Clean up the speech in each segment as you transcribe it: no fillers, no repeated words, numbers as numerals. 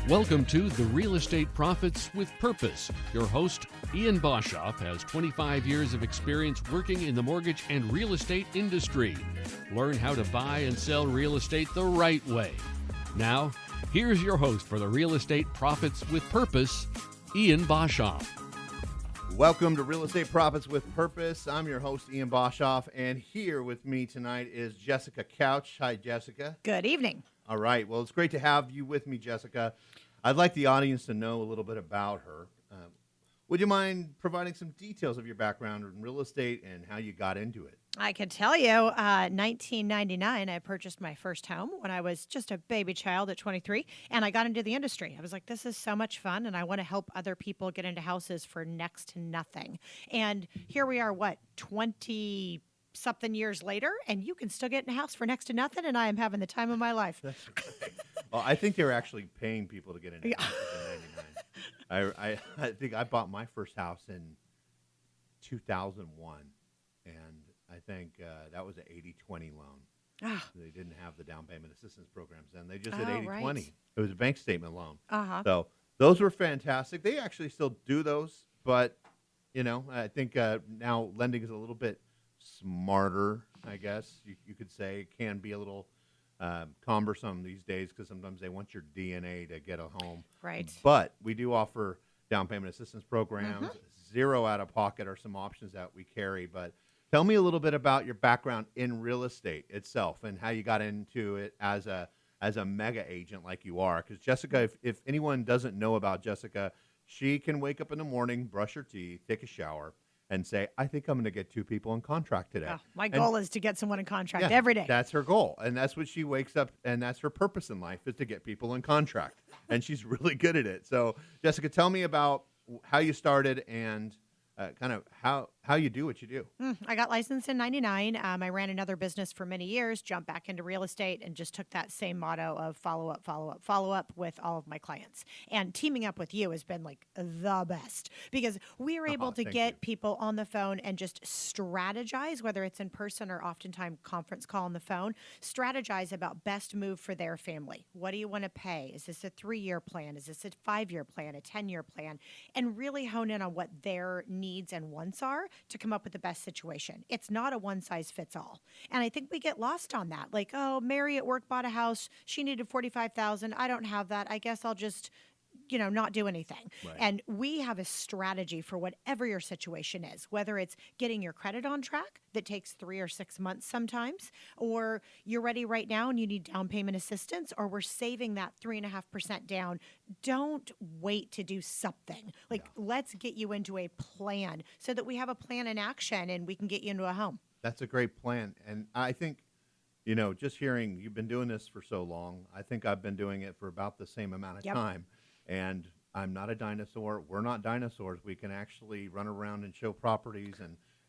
Welcome to The Real Estate Profits with Purpose. Your host, Ian Boshoff, has 25 years of experience working in the mortgage and real estate industry. Learn how to buy and sell real estate the right way. Now, here's your host for The Real Estate Profits with Purpose, Ian Boshoff. Welcome to Real Estate Profits with Purpose. I'm your host, Ian Boshoff, and here with me tonight is Jessica Couch. Hi, Jessica. Good evening. All right. Well, it's great to have you with me, Jessica. I'd like the audience to know a little bit about her. Would you mind providing some details of your background in real estate and how you got into it? I can tell you, 1999, I purchased my first home when I was just a baby child at 23, and I got into the industry. I was like, this is so much fun, and I want to help other people get into houses for next to nothing. And here we are, 20-something years later, and you can still get in a house for next to nothing, and I am having the time of my life. That's right. Well, I think they were actually paying people to get into houses in 99. I think I bought my first house in 2001, and I think that was an 80-20 loan. They didn't have the down payment assistance programs then. They just did 80-20. Right. It was a bank statement loan. So those were fantastic. They actually still do those, but, I think now lending is a little bit smarter, I guess you could say. It can be a little cumbersome these days because sometimes they want your DNA to get a home. Right. But we do offer down payment assistance programs. Zero out of pocket are some options that we carry. But tell me a little bit about your background in real estate itself and how you got into it as a mega agent like you are. Because Jessica, if anyone doesn't know about Jessica, she can wake up in the morning, brush her teeth, take a shower, and say, I think I'm going to get 2 people in contract today. My goal is to get someone in contract every day. That's her goal. And that's what she wakes up, and that's her purpose in life, is to get people in contract. And she's really good at it. So, Jessica, tell me about how you started and kind of how you do what you do. I got licensed in 99. I ran another business for many years, jumped back into real estate, and just took that same motto of follow up with all of my clients. And teaming up with you has been like the best because we are able to get people on the phone and just strategize, whether it's in person or oftentimes conference call on the phone, strategize about best move for their family. What do you want to pay? Is this a 3-year plan? Is this a 5-year plan, a 10-year plan? And really hone in on what their needs and wants are to come up with the best situation. It's not a one-size-fits-all. And I think we get lost on that. Like, oh, Mary at work bought a house. She needed $45,000. I don't have that. I guess I'll just, not do anything. Right. And we have a strategy for whatever your situation is, whether it's getting your credit on track that takes 3 or 6 months sometimes, or you're ready right now and you need down payment assistance, or we're saving that 3.5% down. Don't wait to do something. Let's get you into a plan so that we have a plan in action and we can get you into a home. That's a great plan. And I think, just hearing you've been doing this for so long, I think I've been doing it for about the same amount of time. And I'm not a dinosaur. We're not dinosaurs. We can actually run around and show properties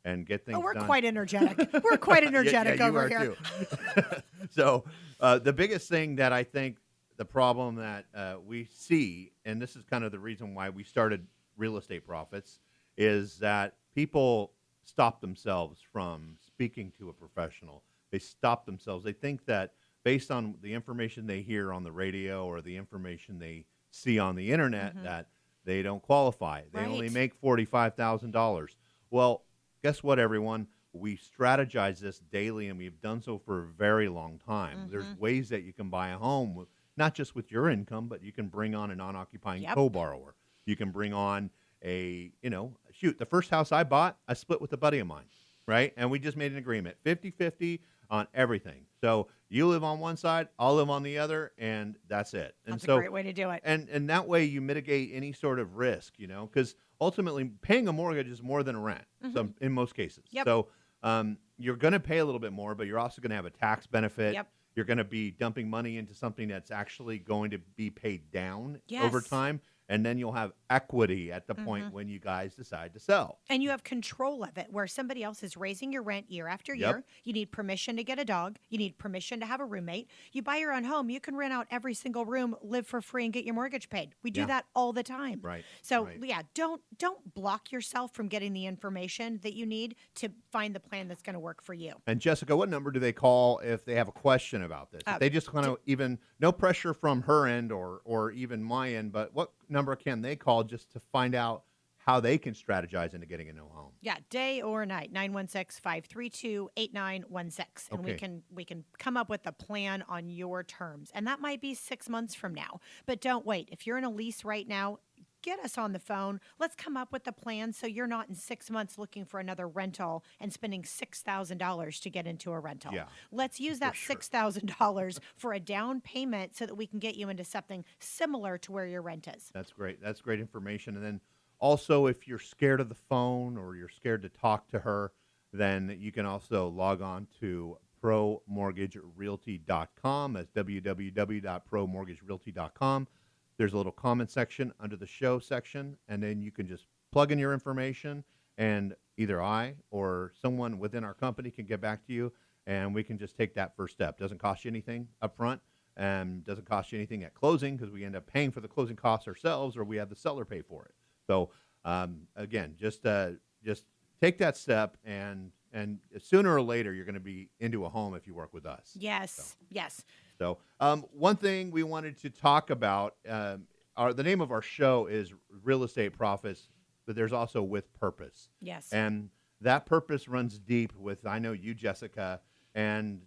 and get things done. We're quite energetic. We're quite energetic over here. Too. So the biggest thing that I think the problem that we see, and this is kind of the reason why we started Real Estate Profits, is that people stop themselves from speaking to a professional. They stop themselves. They think that based on the information they hear on the radio or the information they see on the internet that they don't qualify. They only make $45,000. Well, guess what, everyone? We strategize this daily, and we've done so for a very long time. There's ways that you can buy a home, not just with your income, but you can bring on a non-occupying co-borrower. You can bring on the first house I bought, I split with a buddy of mine, right? And we just made an agreement, 50-50 on everything. So you live on one side, I'll live on the other, and that's it. And that's a great way to do it. And that way you mitigate any sort of risk, because ultimately paying a mortgage is more than a rent in most cases. So you're going to pay a little bit more, but you're also going to have a tax benefit. You're going to be dumping money into something that's actually going to be paid down over time. and then you'll have equity at the point when you guys decide to sell. And you have control of it, where somebody else is raising your rent year after Yep. year. You need permission to get a dog. You need permission to have a roommate. You buy your own home, you can rent out every single room, live for free, and get your mortgage paid. We do Yeah. that all the time. Right, So right. yeah, don't block yourself from getting the information that you need to find the plan that's going to work for you. And Jessica, what number do they call if they have a question about this? If they just kind of even no pressure from her end or even my end, but what number can they call just to find out how they can strategize into getting a new home? Yeah, day or night, 916-532-8916. And Okay. we can come up with a plan on your terms. And that might be 6 months from now. But don't wait. If you're in a lease right now, get us on the phone. Let's come up with a plan so you're not in 6 months looking for another rental and spending $6,000 to get into a rental. Yeah, Let's use that sure. $6,000 for a down payment so that we can get you into something similar to where your rent is. That's great. That's great information. And then also, if you're scared of the phone or you're scared to talk to her, then you can also log on to promortgagerealty.com. That's www.promortgagerealty.com. There's a little comment section under the show section, and then you can just plug in your information, and either I or someone within our company can get back to you, and we can just take that first step. Doesn't cost you anything up front, and doesn't cost you anything at closing because we end up paying for the closing costs ourselves, or we have the seller pay for it. So again, just take that step, and sooner or later you're going to be into a home if you work with us. Yes, yes. So one thing we wanted to talk about, the name of our show is Real Estate Profits, but there's also With Purpose. Yes. And that purpose runs deep with, I know you, Jessica, and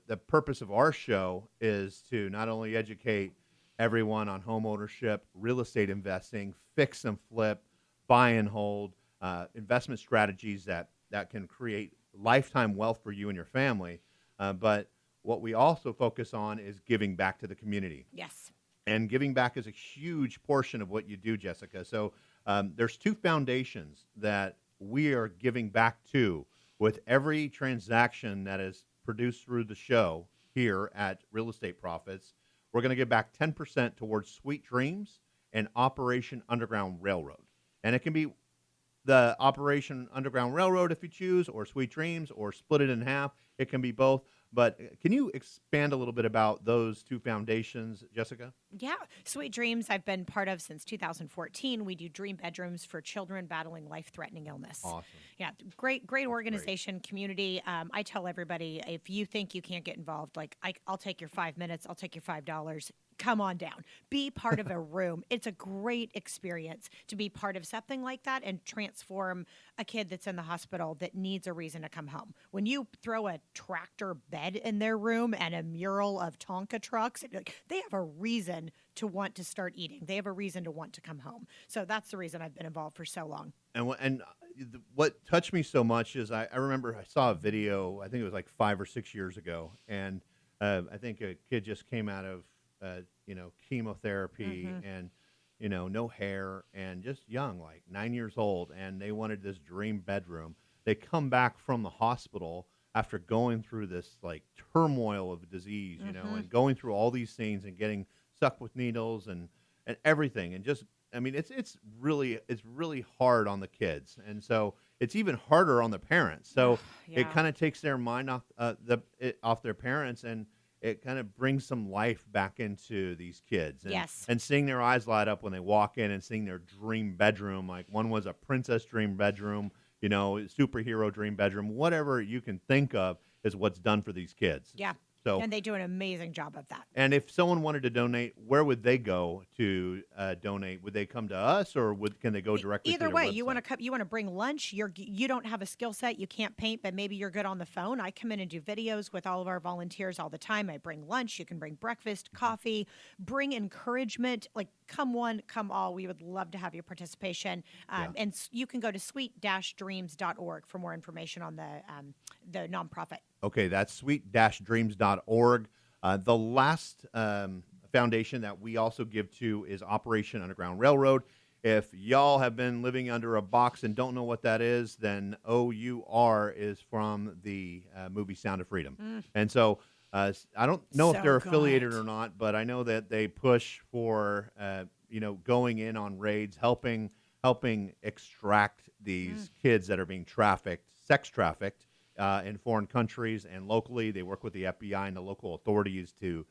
the purpose of our show is to not only educate everyone on home ownership, real estate investing, fix and flip, buy and hold, investment strategies that can create lifetime wealth for you and your family. But what we also focus on is giving back to the community. Yes. And giving back is a huge portion of what you do, Jessica. So there's two foundations that we are giving back to with every transaction that is produced through the show here at Real Estate Profits. We're going to give back 10% towards Sweet Dreams and Operation Underground Railroad. And it can be the Operation Underground Railroad if you choose, or Sweet Dreams, or split it in half. It can be both. But can you expand a little bit about those two foundations, Jessica? Yeah. Sweet Dreams, I've been part of since 2014. We do dream bedrooms for children battling life-threatening illness. Awesome. Yeah. Great organization, community. I tell everybody, if you think you can't get involved, like I'll take your 5 minutes, I'll take your $5. Come on down. Be part of a room. It's a great experience to be part of something like that and transform a kid that's in the hospital that needs a reason to come home. When you throw a tractor bed in their room and a mural of Tonka trucks, they have a reason to want to start eating. They have a reason to want to come home. So that's the reason I've been involved for so long. And what touched me so much is I remember I saw a video, I think it was like 5 or 6 years ago, and I think a kid just came out of chemotherapy and, no hair and just young, like 9 years old. And they wanted this dream bedroom. They come back from the hospital after going through this like turmoil of disease, and going through all these things and getting stuck with needles and everything. And just, I mean, it's really hard on the kids. And so it's even harder on the parents. So Yeah. it kind of takes their mind off their parents, and it kind of brings some life back into these kids. And, Yes. and seeing their eyes light up when they walk in and seeing their dream bedroom, like one was a princess dream bedroom, superhero dream bedroom, whatever you can think of is what's done for these kids. Yeah. So, And they do an amazing job of that. and if someone wanted to donate, where would they go to donate? Would they come to us, or can they go directly? Either to way, your you website? want to come, you want to bring lunch. You don't have a skill set, you can't paint, but maybe you're good on the phone. I come in and do videos with all of our volunteers all the time. I bring lunch. You can bring breakfast, coffee, bring encouragement. Like come one, come all. We would love to have your participation. And you can go to sweet-dreams.org for more information on the nonprofit. Okay, that's sweet-dreams.org. The last foundation that we also give to is Operation Underground Railroad. If y'all have been living under a box and don't know what that is, then OUR is from the movie Sound of Freedom. And so I don't know if So they're affiliated good. or not, but I know that they push for going in on raids, helping extract these kids that are being sex trafficked in foreign countries and locally. They work with the FBI and the local authorities to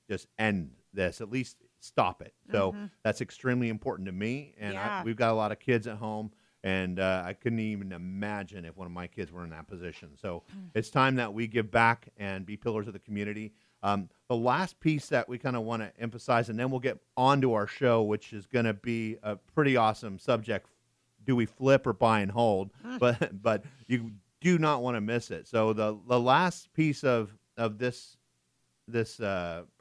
just end this, at least stop it. So that's extremely important to me. And we've got a lot of kids at home, and I couldn't even imagine if one of my kids were in that position. So it's time that we give back and be pillars of the community. The last piece that we kind of want to emphasize, and then we'll get on to our show, which is going to be a pretty awesome subject. Do we flip or buy and hold? But you do not want to miss it. So the last piece of this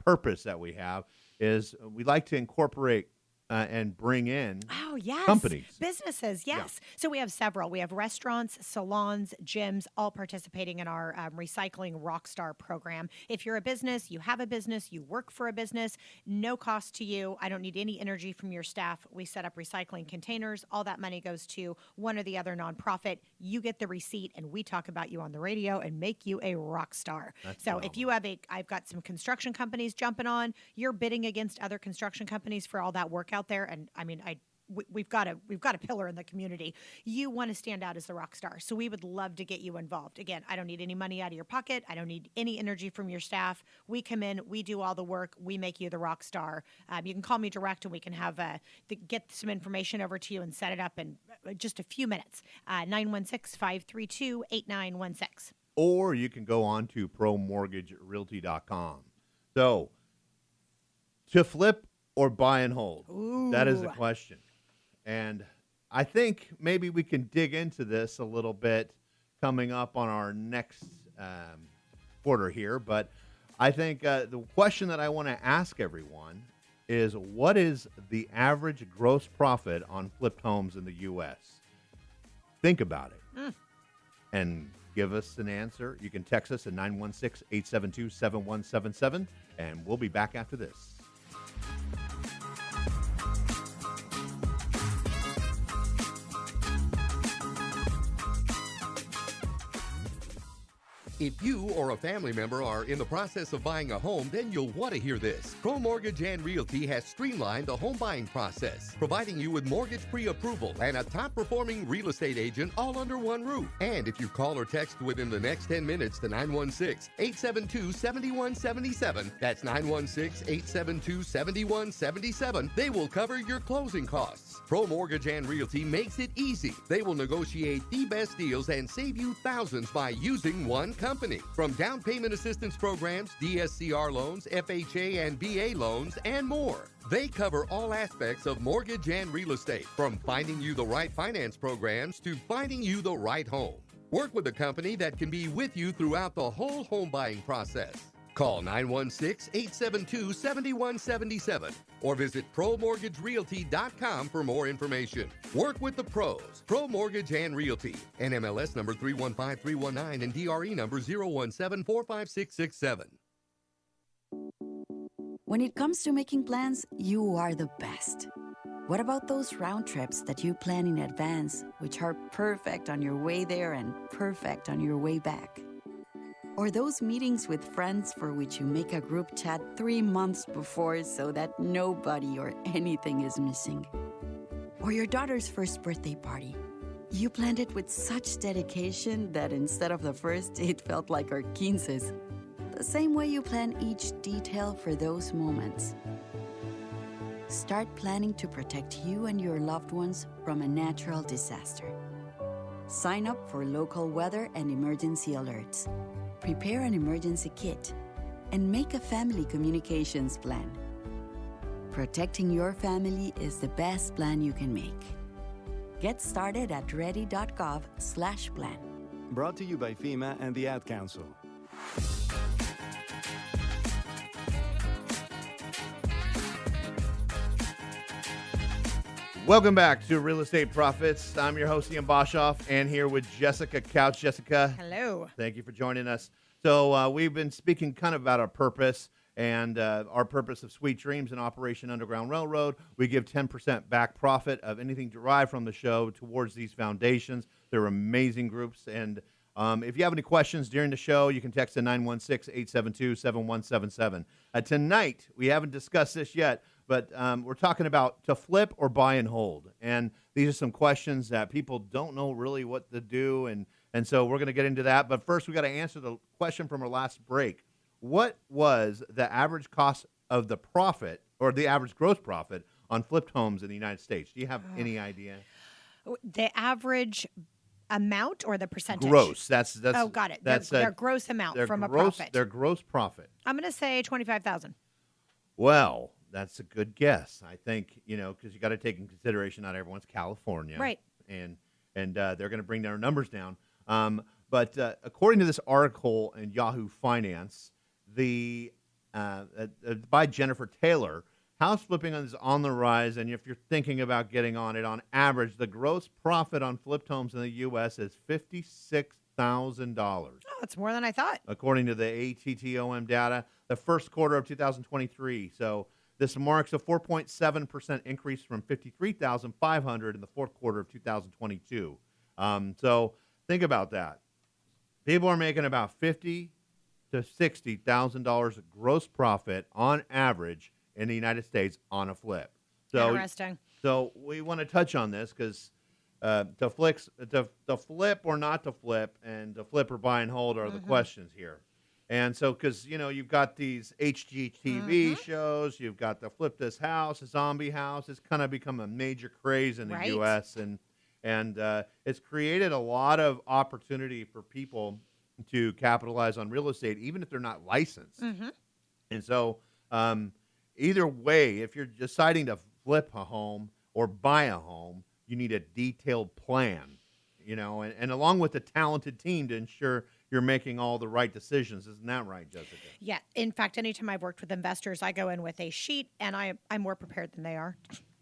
purpose that we have is we like to incorporate and bring in companies. Businesses, yes. So we have several. We have restaurants, salons, gyms, all participating in our Recycling Rockstar program. If you're a business, you have a business, you work for a business, no cost to you. I don't need any energy from your staff. We set up recycling containers. All that money goes to one or the other nonprofit. You get the receipt, and we talk about you on the radio and make you a rock star. If you have I've got some construction companies jumping on, you're bidding against other construction companies for all that work out there. And I mean, we've got a pillar in the community. You want to stand out as the rock star. So we would love to get you involved. Again, I don't need any money out of your pocket. I don't need any energy from your staff. We come in, we do all the work. We make you the rock star. You can call me direct, and we can have get some information over to you and set it up in just a few minutes. 916-532-8916. Or you can go on to promortgagerealty.com. So to flip or buy and hold? Ooh. That is the question. And I think maybe we can dig into this a little bit coming up on our next quarter here. But I think the question that I want to ask everyone is, what is the average gross profit on flipped homes in the U.S.? Think about it and give us an answer. You can text us at 916-872-7177, and we'll be back after this. If you or a family member are in the process of buying a home, then you'll want to hear this. Pro Mortgage and Realty has streamlined the home buying process, providing you with mortgage pre-approval and a top-performing real estate agent all under one roof. And if you call or text within the next 10 minutes to 916-872-7177, that's 916-872-7177, they will cover your closing costs. Pro Mortgage and Realty makes it easy. They will negotiate the best deals and save you thousands by using one company. From down payment assistance programs, DSCR loans, FHA and BA loans, and more. They cover all aspects of mortgage and real estate, from finding you the right finance programs to finding you the right home. Work with a company that can be with you throughout the whole home buying process. Call 916-872-7177 or visit ProMortgageRealty.com for more information. Work with the pros. Pro Mortgage and Realty. NMLS number 315319 and DRE number 017456667. When it comes to making plans, you are the best. What about those round trips that you plan in advance, which are perfect on your way there and perfect on your way back? Or those meetings with friends for which you make a group chat 3 months before so that nobody or anything is missing? Or your daughter's first birthday party. You planned it with such dedication that instead of the first, it felt like our quinces. The same way you plan each detail for those moments. Start planning to protect you and your loved ones from a natural disaster. Sign up for local weather and emergency alerts. Prepare an emergency kit, and make a family communications plan. Protecting your family is the best plan you can make. Get started at ready.gov/plan. Brought to you by FEMA and the Ad Council. Welcome back to Real Estate Profits. I'm your host, Ian Boshoff, and here with Jessica Couch. Jessica. Hello. Thank you for joining us. So we've been speaking kind of about our purpose and our purpose of Sweet Dreams and Operation Underground Railroad. We give 10% back profit of anything derived from the show towards these foundations. They're amazing groups. And if you have any questions during the show, you can text to 916-872-7177. Tonight, we haven't discussed this yet, But we're talking about to flip or buy and hold. And these are some questions that people don't know really what to do. And so we're going to get into that. But first, we got to answer the question from our last break. What was the average cost of the profit or the average gross profit on flipped homes in the United States? Do you have any idea? The average amount or the percentage? Gross. That's oh, got it. Their gross amount from a profit. Their gross profit. I'm going to say 25,000. Well, that's a good guess. I think, because you got to take in consideration not everyone's California. Right. And they're going to bring their numbers down. But according to this article in Yahoo Finance, by Jennifer Taylor, house flipping is on the rise, and if you're thinking about getting on it, on average, the gross profit on flipped homes in the U.S. is $56,000. Oh, it's more than I thought. According to the ATTOM data, the first quarter of 2023. So this marks a 4.7% increase from $53,500 in the fourth quarter of 2022. So think about that. People are making about $50,000 to $60,000 of gross profit on average in the United States on a flip. So, interesting. So we want to touch on this because to flip or not to flip, and to flip or buy and hold are the questions here. And so, because you've got these HGTV shows, you've got the Flip This House, a zombie house. It's kind of become a major craze in the U.S. and it's created a lot of opportunity for people to capitalize on real estate, even if they're not licensed. And so, either way, if you're deciding to flip a home or buy a home, you need a detailed plan, and along with a talented team to ensure you're making all the right decisions. Isn't that right, Jessica? Yeah. In fact, anytime I've worked with investors, I go in with a sheet, and I'm more prepared than they are.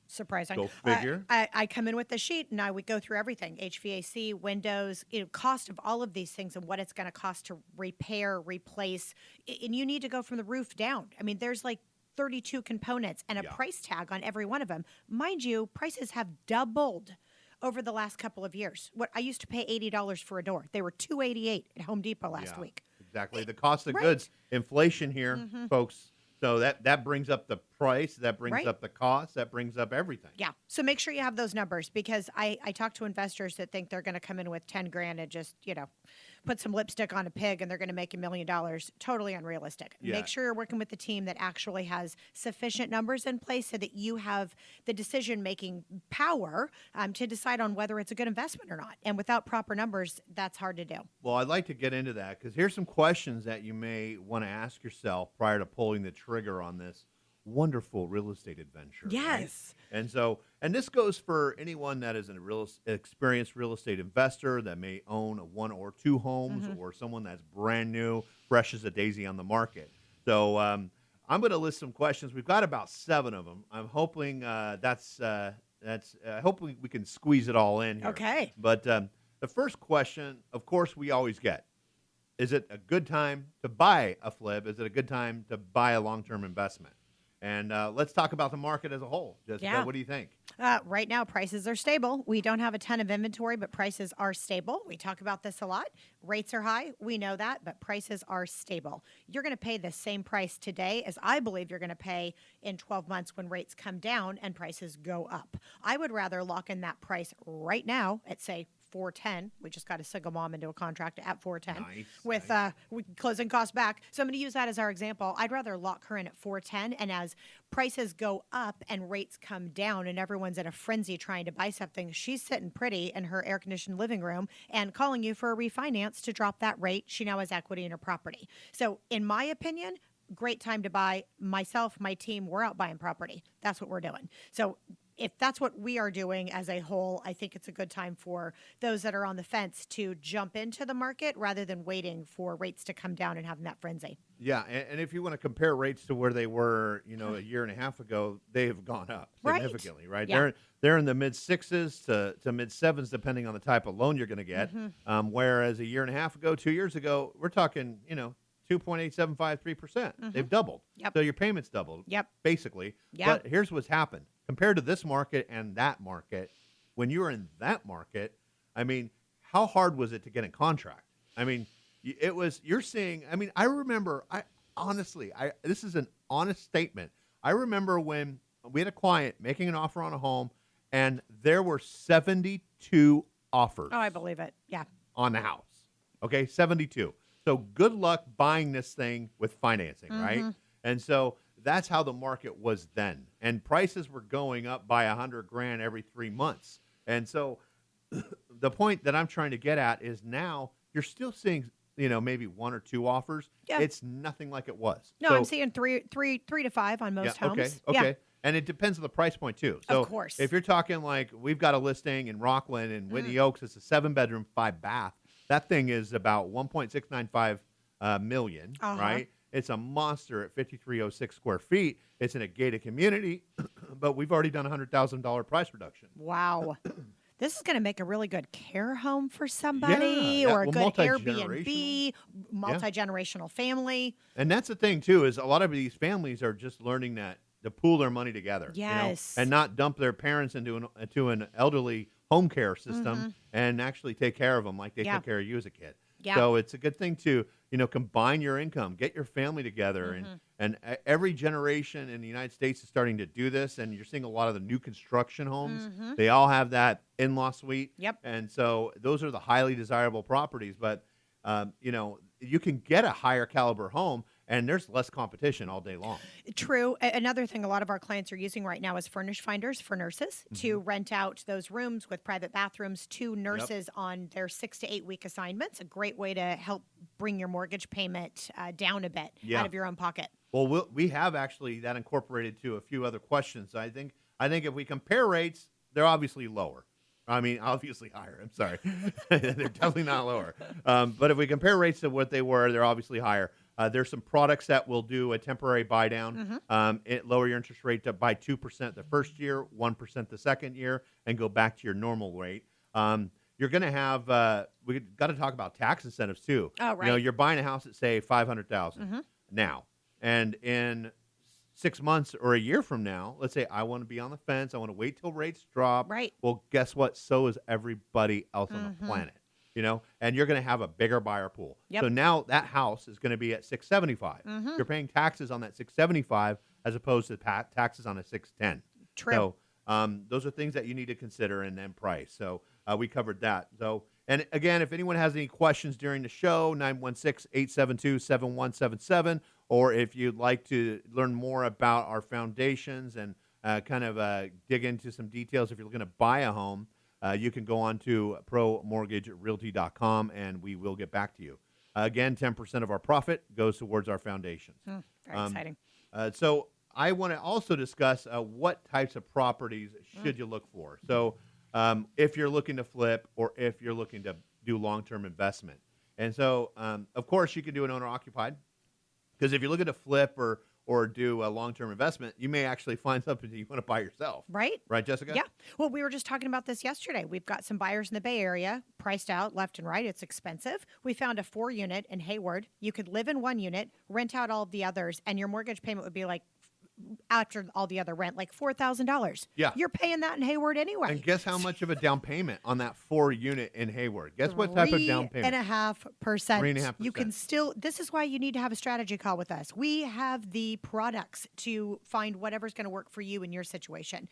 Surprising. Go figure. I come in with the sheet, and we go through everything: HVAC, windows, cost of all of these things, and what it's going to cost to repair, replace. And you need to go from the roof down. I mean, there's like 32 components and a price tag on every one of them. Mind you, prices have doubled over the last couple of years. What I used to pay $80 for a door, they were $288 at Home Depot last week. Exactly. The cost of goods, inflation here, folks. So that brings up the price, that brings up the cost, that brings up everything. Yeah. So make sure you have those numbers, because I talk to investors that think they're going to come in with 10 grand and just, put some lipstick on a pig and they're going to make $1 million. Totally unrealistic. Yeah. Make sure you're working with the team that actually has sufficient numbers in place so that you have the decision-making power to decide on whether it's a good investment or not. And without proper numbers, that's hard to do. Well, I'd like to get into that because here's some questions that you may want to ask yourself prior to pulling the trigger on this wonderful real estate adventure. Yes. Right? And this goes for anyone that is an experienced real estate investor that may own one or two homes, or someone that's brand new, fresh as a daisy on the market. So I'm going to list some questions. We've got about 7 of them. I'm hoping hopefully we can squeeze it all in here. Okay. But the first question, of course, we always get: is it a good time to buy a flip? Is it a good time to buy a long-term investment? And let's talk about the market as a whole. Jessica, what do you think? Right now, prices are stable. We don't have a ton of inventory, but prices are stable. We talk about this a lot. Rates are high. We know that, but prices are stable. You're going to pay the same price today as I believe you're going to pay in 12 months when rates come down and prices go up. I would rather lock in that price right now at, say, $410. We just got a single mom into a contract at $410 with closing costs back. So I'm going to use that as our example. I'd rather lock her in at $410, and as prices go up and rates come down and everyone's in a frenzy trying to buy something, she's sitting pretty in her air-conditioned living room and calling you for a refinance to drop that rate. She now has equity in her property. So in my opinion, great time to buy. Myself, my team, we're out buying property. That's what we're doing. So if that's what we are doing as a whole, I think it's a good time for those that are on the fence to jump into the market rather than waiting for rates to come down and having that frenzy. Yeah, and if you want to compare rates to where they were, a year and a half ago, they have gone up significantly, right? Yeah. They're in the mid-6s to mid-7s, depending on the type of loan you're going to get. Whereas a year and a half ago, 2 years ago, we're talking, 2.875, 3%. They've doubled. Yep. So your payments doubled. Yep. Basically. Yep. But here's what's happened. Compared to this market and that market, when you were in that market, I mean, how hard was it to get a contract? I mean, you're seeing, I remember, this is an honest statement. I remember when we had a client making an offer on a home, and there were 72 offers. Oh, I believe it. Yeah. On the house. Okay, 72. So good luck buying this thing with financing, right? And so that's how the market was then. And prices were going up by $100,000 every 3 months. And so the point that I'm trying to get at is now you're still seeing, maybe 1 or 2 offers. Yeah. It's nothing like it was. No, So- I'm seeing three to five on most homes. Okay. Yeah. And it depends on the price point too. So Of course. if you're talking like we've got a listing in Rockland and Whitney Oaks, it's a 7-bedroom, 5-bath. That thing is about 1.695 million, right? It's a monster at 5,306 square feet. It's in a gated community, but we've already done $100,000 price reduction. Wow. This is going to make a really good care home for somebody or a well, good multi-generational. Airbnb, multi-generational family. And that's the thing too, is a lot of these families are just learning that to pool their money together. Yes. And not dump their parents into an elderly home care system and actually take care of them like they took care of you as a kid. Yeah. So it's a good thing to, combine your income, get your family together. And every generation in the United States is starting to do this. And you're seeing a lot of the new construction homes. They all have that in-law suite. Yep. And so those are the highly desirable properties. But, you can get a higher caliber home and there's less competition all day long. True. Another thing a lot of our clients are using right now is Furnish Finders for nurses to rent out those rooms with private bathrooms to nurses on their 6 to 8 week assignments. A great way to help bring your mortgage payment down a bit out of your own pocket. Well, we have actually that incorporated to a few other questions. I think if we compare rates, they're obviously lower. I mean, obviously higher. I'm sorry. They're definitely not lower. But if we compare rates to what they were, they're obviously higher. There's some products that will do a temporary buy down, lower your interest rate by 2% the first year, 1% the second year, and go back to your normal rate. You're going to have we got to talk about tax incentives too. Oh, right. You're buying a house at say $500,000 now, and in 6 months or a year from now, let's say I want to be on the fence. I want to wait till rates drop. Right. Well, guess what? So is everybody else on the planet. And you're going to have a bigger buyer pool. Yep. So now that house is going to be at $675. You're paying taxes on that $675 as opposed to taxes on a $610. True. So those are things that you need to consider and then price. So we covered that. So, and again, if anyone has any questions during the show, 916-872-7177, or if you'd like to learn more about our foundations and dig into some details if you're looking to buy a home, you can go on to promortgagerealty.com and we will get back to you. Again, 10% of our profit goes towards our foundations. Very exciting. So I want to also discuss what types of properties should you look for. So if you're looking to flip or if you're looking to do long-term investment. And so, of course, you can do an owner-occupied because if you're looking to flip or do a long-term investment, you may actually find something that you want to buy yourself. Right? Right, Jessica? Yeah. Well, we were just talking about this yesterday. We've got some buyers in the Bay Area priced out left and right. It's expensive. We found a 4-unit in Hayward. You could live in 1 unit, rent out all of the others, and your mortgage payment would be like, after all the other rent, like $4,000. Yeah. You're paying that in Hayward anyway. And guess how much of a down payment on that 4-unit in Hayward? Guess what type of down payment? 3.5%. 3.5%. You can still, this is why you need to have a strategy call with us. We have the products to find whatever's going to work for you in your situation.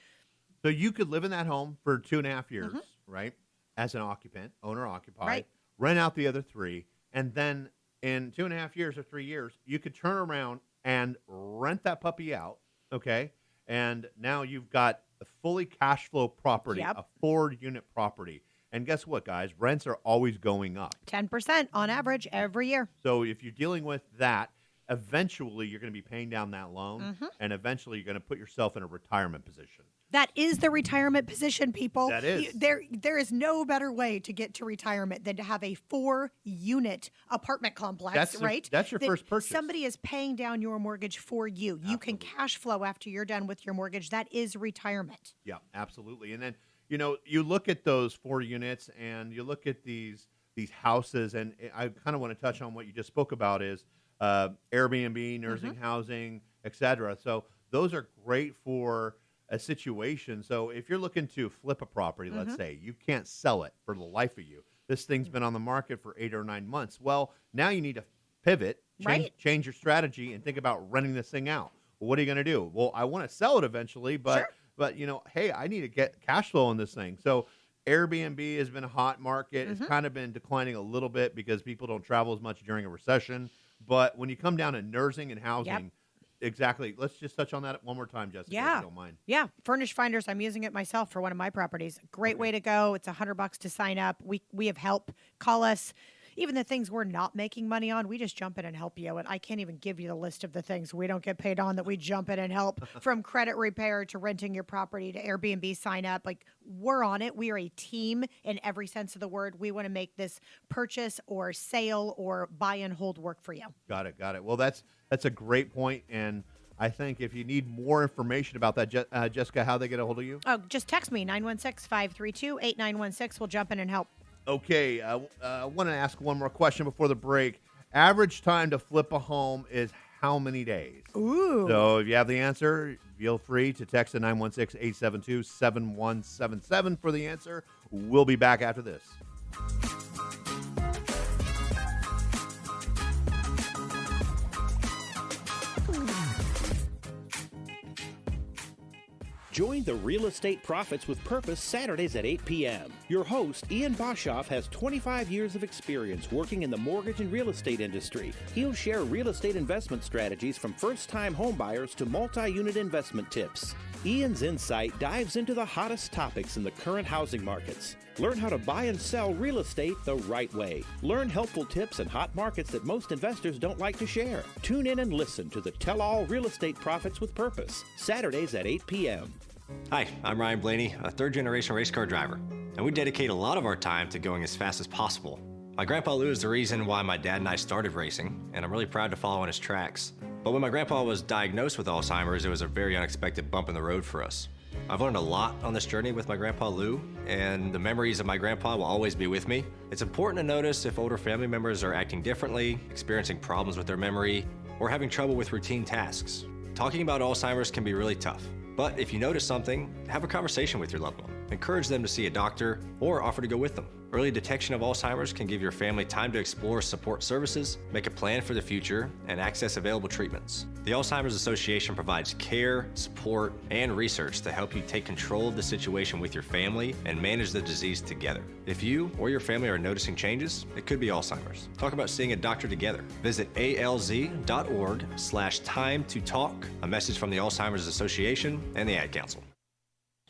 So you could live in that home for 2.5 years, right? As an occupant, owner occupied, Right. rent out the other 3, and then in 2.5 years or 3 years, you could turn around and rent that puppy out, okay? And now you've got a fully cash flow property, Yep. a 4-unit property. And guess what, guys? Rents are always going up. 10% on average every year. So if you're dealing with that, eventually you're going to be paying down that loan, and eventually you're going to put yourself in a retirement position. That is the retirement position, people. That is. There is no better way to get to retirement than to have a 4-unit apartment complex, right? That's your That first purchase. Somebody is paying down your mortgage for you. You can cash flow after you're done with your mortgage. That is retirement. Yeah, absolutely. And then, you look at those 4 units and you look at these houses, and I kind of want to touch on what you just spoke about is Airbnb, nursing housing, etc. So those are great for a situation. So if you're looking to flip a property, let's say, you can't sell it for the life of you. This thing's been on the market for 8 or 9 months. Well, now you need to pivot, Right. change your strategy, and think about renting this thing out. Well, what are you going to do? Well, I want to sell it eventually, but Sure. hey, I need to get cash flow in this thing. So Airbnb has been a hot market. It's Mhm. kind of been declining a little bit because people don't travel as much during a recession. But when you come down to nursing and housing, exactly. Let's just touch on that one more time, Jessica, if Yeah. you don't mind. Yeah. Furnish Finders. I'm using it myself for one of my properties. Great way to go. It's $100 to sign up. We have help. Call us. Even the things we're not making money on, we just jump in and help you. And I can't even give you the list of the things we don't get paid on that we jump in and help, from credit repair to renting your property to Airbnb sign up. Like, we're on it. We are a team in every sense of the word. We want to make this purchase or sale or buy and hold work for you. Got it. Got it. Well, that's a great point, and I think if you need more information about that, Jessica, how they get a hold of you? Oh, just text me, 916-532-8916. We'll jump in and help. Okay, I want to ask one more question before the break. Average time to flip a home is how many days? Ooh. So if you have the answer, feel free to text to 916-872-7177 for the answer. We'll be back after this. Join the Real Estate Profits with Purpose Saturdays at 8 p.m. Your host, Ian Boshoff, has 25 years of experience working in the mortgage and real estate industry. He'll share real estate investment strategies from first-time homebuyers to multi-unit investment tips. Ian's insight dives into the hottest topics in the current housing markets. Learn how to buy and sell real estate the right way. Learn helpful tips and hot markets that most investors don't like to share. Tune in and listen to the Tell-All Real Estate Profits with Purpose, Saturdays at 8 p.m. Hi, I'm Ryan Blaney, a third-generation race car driver, and we dedicate a lot of our time to going as fast as possible. My grandpa Lou is the reason why my dad and I started racing, and I'm really proud to follow in his tracks. But when my grandpa was diagnosed with Alzheimer's, it was a very unexpected bump in the road for us. I've learned a lot on this journey with my grandpa Lou, and the memories of my grandpa will always be with me. It's important to notice if older family members are acting differently, experiencing problems with their memory, or having trouble with routine tasks. Talking about Alzheimer's can be really tough. But if you notice something, have a conversation with your loved one. Encourage them to see a doctor or offer to go with them. Early detection of Alzheimer's can give your family time to explore support services, make a plan for the future, and access available treatments. The Alzheimer's Association provides care, support, and research to help you take control of the situation with your family and manage the disease together. If you or your family are noticing changes, it could be Alzheimer's. Talk about seeing a doctor together. Visit alz.org/time-to-talk. A message from the Alzheimer's Association and the Ad Council.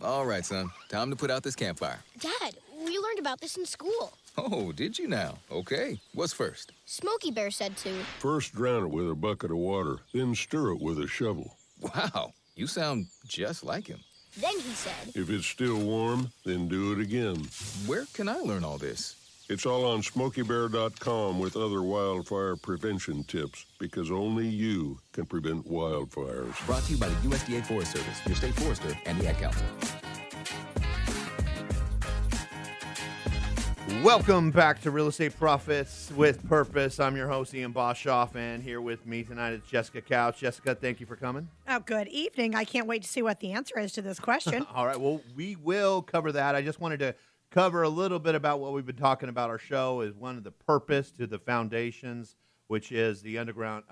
All right, son. Time to put out this campfire. Dad, we learned about this in school. Oh, did you now? Okay. What's first? Smokey Bear said to. First drown it with a bucket of water, then stir it with a shovel. Wow, you sound just like him. Then he said. If it's still warm, then do it again. Where can I learn all this? It's all on SmokeyBear.com with other wildfire prevention tips, because only you can prevent wildfires. Brought to you by the USDA Forest Service, your state forester, and the Ad Council. Welcome back to Real Estate Profits with Purpose. I'm your host, Ian Boshoff, and here with me tonight is Jessica Couch. Jessica, thank you for coming. Oh, good evening. I can't wait to see what the answer is to this question. All right, well, we will cover that. I just wanted to cover a little bit about what we've been talking about. Our show is one of the purpose to the foundations, which is the Underground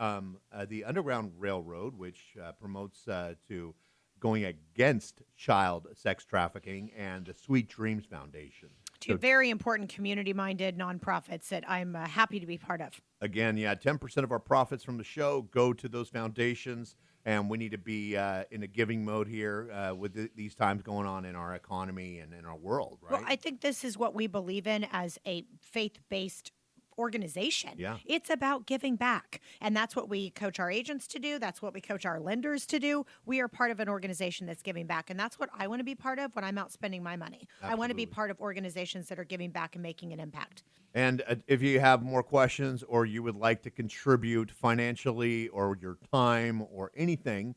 Railroad, which promotes to going against child sex trafficking, and the Sweet Dreams Foundation. Two very important community-minded nonprofits that I'm happy to be part of. Again, 10% of our profits from the show go to those foundations, and we need to be in a giving mode here with these times going on in our economy and in our world, right? Well, I think this is what we believe in as a faith-based organization. Yeah. It's about giving back. And that's what we coach our agents to do. That's what we coach our lenders to do. We are part of an organization that's giving back. And that's what I want to be part of when I'm out spending my money. Absolutely. I want to be part of organizations that are giving back and making an impact. And if you have more questions or you would like to contribute financially or your time or anything,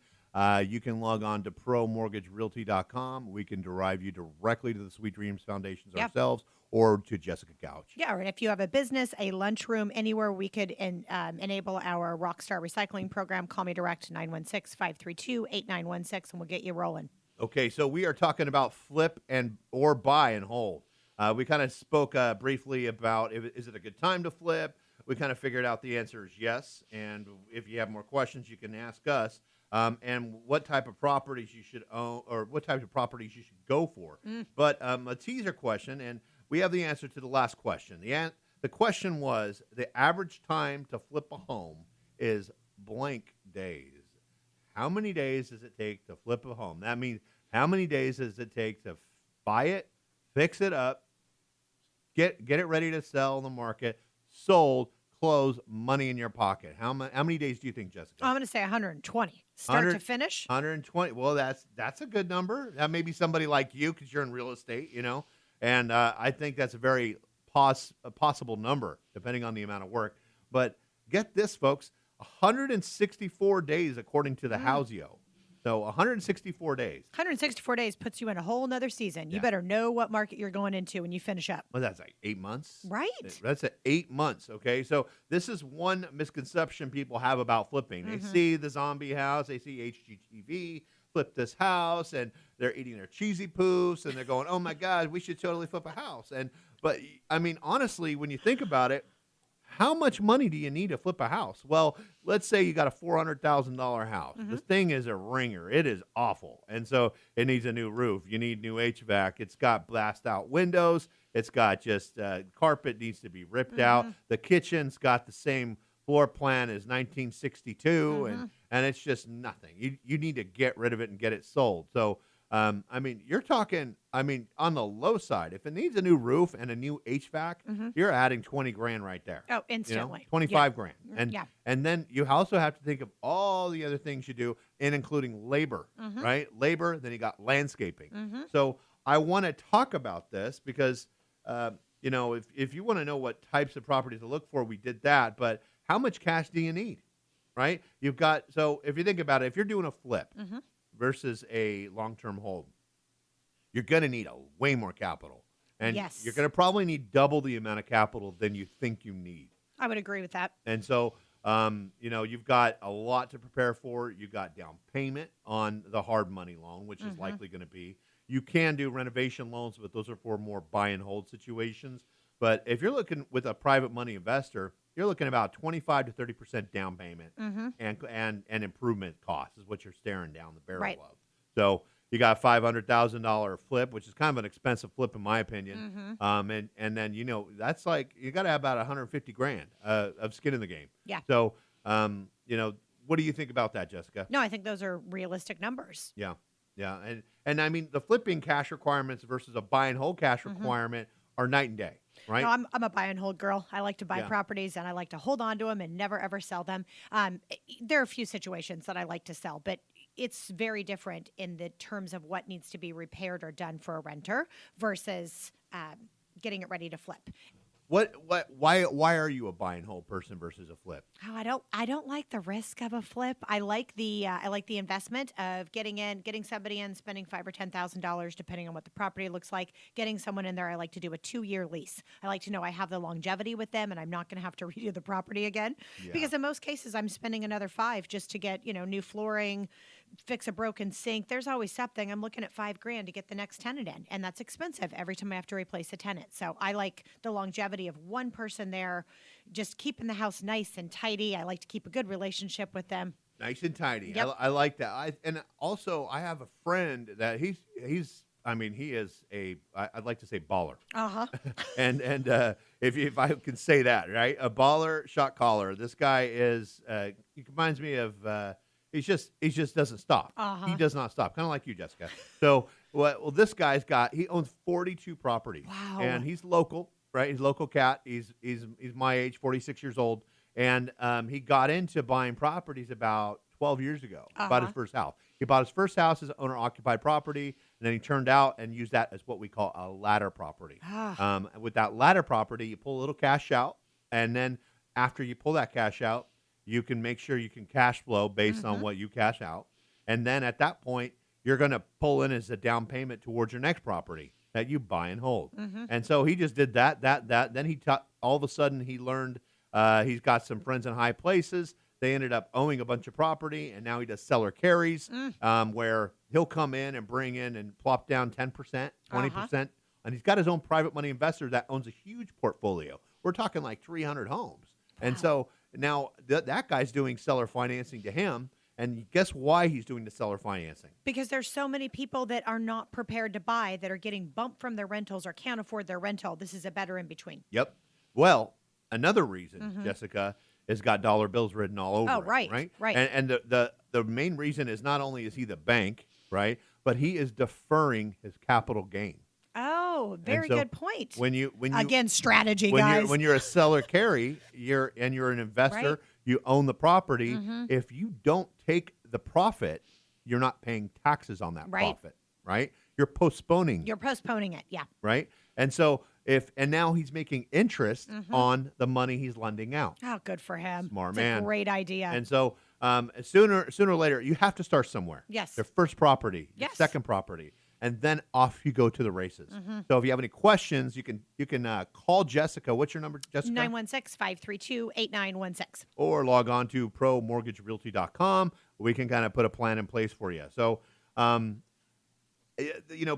you can log on to promortgagerealty.com. We can derive you directly to the Sweet Dreams Foundations ourselves or to Jessica Couch. Yeah, or if you have a business, a lunchroom, anywhere we could enable our Rockstar Recycling program, call me direct, 916-532-8916, and we'll get you rolling. Okay, so we are talking about flip or buy and hold. We kind of spoke briefly about is it a good time to flip? We kind of figured out the answer is yes, and if you have more questions, you can ask us. and what type of properties you should own or what type of properties you should go for. But a teaser question, and we have the answer to the last question. The question was, the average time to flip a home is blank days. How many days does it take to flip a home? That means how many days does it take to buy it, fix it up, get it ready to sell in the market, sold, close, money in your pocket? How many days do you think, Jessica? I'm going to say 120. Start to finish? 120. Well, that's a good number. That may be somebody like you because you're in real estate, and I think that's a very possible number depending on the amount of work. But get this, folks, 164 days according to the Houseo. So 164 days. 164 days puts you in a whole nother season. You Yeah. better know what market you're going into when you finish up. Well, that's like 8 months. Right. That's 8 months, okay? So this is one misconception people have about flipping. They see the zombie house, they see HGTV, flip this house, and they're eating their cheesy poofs, and they're going, oh, my God, we should totally flip a house. But, I mean, honestly, when you think about it, how much money do you need to flip a house? Well, let's say you got a $400,000 house. This thing is a ringer. It is awful. And so it needs a new roof. You need new HVAC. It's got blast out windows. It's got just carpet needs to be ripped out. The kitchen's got the same floor plan as 1962, and it's just nothing. You need to get rid of it and get it sold. So, I mean, you're talking, on the low side, if it needs a new roof and a new HVAC, you're adding 20 grand right there. Oh, instantly. 25 grand. Yeah. And then you also have to think of all the other things you do, and including labor, right? Labor, then you got landscaping. So I want to talk about this because, if you want to know what types of properties to look for, we did that. But how much cash do you need, right? So if you think about it, if you're doing a flip, versus a long-term hold, you're going to need way more capital. And you're going to probably need double the amount of capital than you think you need. I would agree with that. And so, you've got a lot to prepare for. You've got down payment on the hard money loan, which is likely going to be. You can do renovation loans, but those are for more buy and hold situations. But if you're looking with a private money investor, you're looking about 25 to 30% down payment and improvement costs is what you're staring down the barrel of. So you got a $500,000 flip, which is kind of an expensive flip in my opinion. And then that's like you got to have about 150 grand of skin in the game. Yeah. So what do you think about that, Jessica? No, I think those are realistic numbers. Yeah. And I mean the flipping cash requirements versus a buy and hold cash requirement are night and day. Right? No, I'm a buy and hold girl. I like to buy properties and I like to hold on to them and never ever sell them. There are a few situations that I like to sell, but it's very different in the terms of what needs to be repaired or done for a renter versus getting it ready to flip. Why are you a buy and hold person versus a flip? Oh, I don't like the risk of a flip. I like the investment of getting somebody in, spending $5,000 or $10,000 depending on what the property looks like. Getting someone in there, I like to do a 2-year lease. I like to know I have the longevity with them, and I'm not going to have to redo the property again. Yeah. Because in most cases, I'm spending another $5,000 just to get new flooring, fix a broken sink. There's always something. I'm looking at $5,000 to get the next tenant in, and that's expensive every time I have to replace a tenant. So I like the longevity of one person there, just keeping the house nice and tidy. I like to keep a good relationship with them. Nice and tidy. Yep. I like that. And also I have a friend that he is I'd like to say baller. and if I can say that, right? A baller shot caller. This guy is he reminds me of he just doesn't stop. He does not stop. Kind of like you, Jessica. So this guy's he owns 42 properties. Wow. And he's local, right? He's a local cat. He's my age, 46 years old. And he got into buying properties about 12 years ago. Bought his first house. He bought his first house as an owner-occupied property, and then he turned out and used that as what we call a ladder property. With that ladder property, you pull a little cash out, and then after you pull that cash out, you can make sure you can cash flow based on what you cash out. And then at that point, you're going to pull in as a down payment towards your next property that you buy and hold. And so he just did that. Then all of a sudden he learned he's got some friends in high places. They ended up owning a bunch of property, and now he does seller carries where he'll come in and bring in and plop down 10%, 20%. And he's got his own private money investor that owns a huge portfolio. We're talking like 300 homes. Wow. And so now that guy's doing seller financing to him, And guess why he's doing the seller financing? Because there's so many people that are not prepared to buy that are getting bumped from their rentals or can't afford their rental. This is a better in between. Yep. Well, another reason, Jessica, has got dollar bills written all over Oh, it, right. And the main reason is not only is he the bank, right, but he is deferring his capital gain. Oh, very so good point. When you Again, strategy, when guys. you're a seller carry, you're an investor, Right. you own the property. If you don't take the profit, you're not paying taxes on that Right. profit, right? You're postponing. You're postponing it. Yeah. Right? And so and now he's making interest on the money he's lending out. Oh, good for him. Smart It's man. a great idea. And so sooner or later, you have to start somewhere. Yes. Their first property, your Yes. second property, and then off you go to the races. So if you have any questions, you can call Jessica. What's your number, Jessica? 916-532-8916. Or log on to promortgagerealty.com. We can kind of put a plan in place for you. So,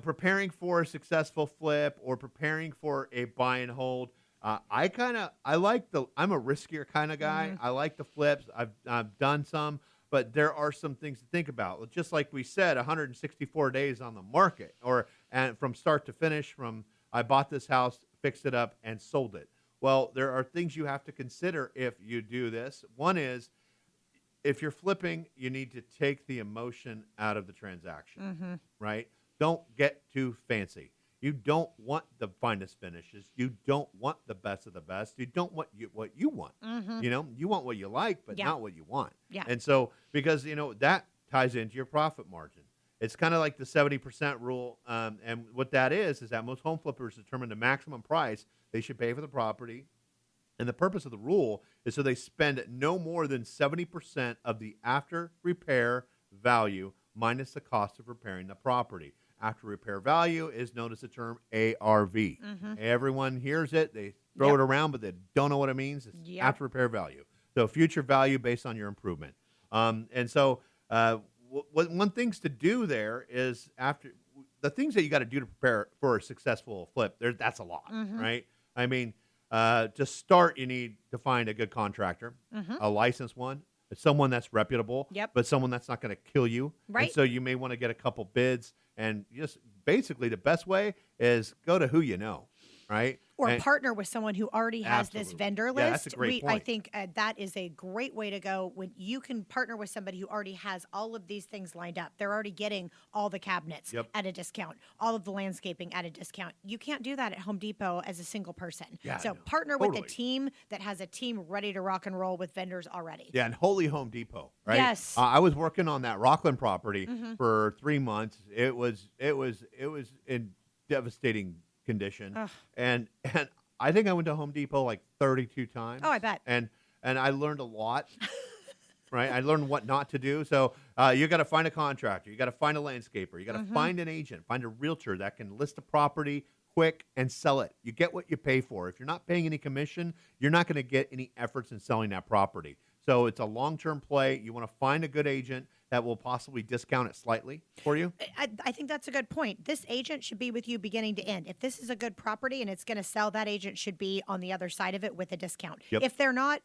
preparing for a successful flip or preparing for a buy and hold. I'm a riskier kind of guy. I like the flips. I've done some, but there are some things to think about. Just like we said, 164 days on the market, and from start to finish. From I bought this house, fixed it up, and sold it. Well, there are things you have to consider if you do this. One is, if you're flipping, you need to take the emotion out of the transaction, right? Don't get too fancy. You don't want the finest finishes. You don't want the best of the best. You don't want what you want. You want what you like, but not what you want. Yeah. And so, because, that ties into your profit margin. It's kind of like the 70% rule. And what that is that most home flippers determine the maximum price they should pay for the property. And the purpose of the rule is so they spend no more than 70% of the after repair value minus the cost of repairing the property. After repair value is known as the term ARV. Everyone hears it. They throw it around, but they don't know what it means. It's after repair value. So future value based on your improvement. And so one things to do there is after the things that you got to do to prepare for a successful flip, that's a lot, right? I mean, to start, you need to find a good contractor, a licensed one, someone that's reputable, but someone that's not going to kill you. Right. And so you may want to get a couple bids, and just basically the best way is go to who you know, right? Or And- partner with someone who already has this Absolutely. vendor Yeah, list. that's a great I point. think that is a great way to go when you can partner with somebody who already has all of these things lined up. They're already getting all the cabinets at a discount, all of the landscaping at a discount. You can't do that at Home Depot as a single person. Yeah, so no, partner with a totally. team that has a team ready to rock and roll with vendors already. Yeah, and Holy Home Depot, right? Yes. I was working on that Rockland property for 3 months. It was in devastating condition, Ugh. and I think I went to Home Depot like 32 times. Oh, I bet. And I learned a lot. Right, I learned what not to do. So you got to find a contractor, you got to find a landscaper, you got to find an agent, find a realtor that can list a property quick and sell it. You get what you pay for. If you're not paying any commission, you're not going to get any efforts in selling that property. So it's a long-term play. You want to find a good agent that will possibly discount it slightly for you. I think that's a good point. This agent should be with you beginning to end. If this is a good property and it's going to sell, that agent should be on the other side of it with a discount. Yep. If they're not,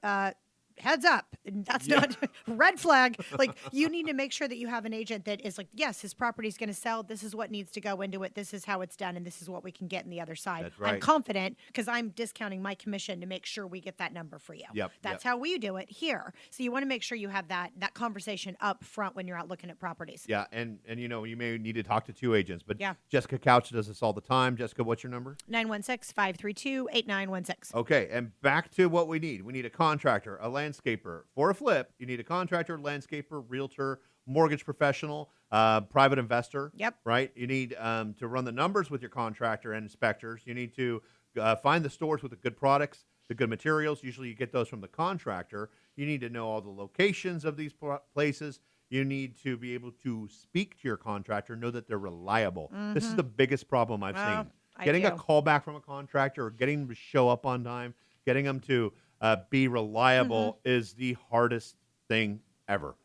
heads up. That's not red flag. Like, you need to make sure that you have an agent that is like, yes, his property is going to sell. This is what needs to go into it. This is how it's done. And this is what we can get in the other side. That's right. I'm confident because I'm discounting my commission to make sure we get that number for you. That's how we do it here. So you want to make sure you have that conversation up front when you're out looking at properties. Yeah, and you may need to talk to two agents, but Yeah. Jessica Couch does this all the time. Jessica, what's your number? 916-532-8916. Okay, and back to what we need. We need a contractor, a landscaper. For a flip, you need a contractor, landscaper, realtor, mortgage professional, private investor. Yep. Right? You need to run the numbers with your contractor and inspectors. You need to find the stores with the good products, the good materials. Usually you get those from the contractor. You need to know all the locations of these places. You need to be able to speak to your contractor, know that they're reliable. This is the biggest problem I've seen. Getting a call back from a contractor or getting them to show up on time, getting them to be reliable is the hardest thing ever.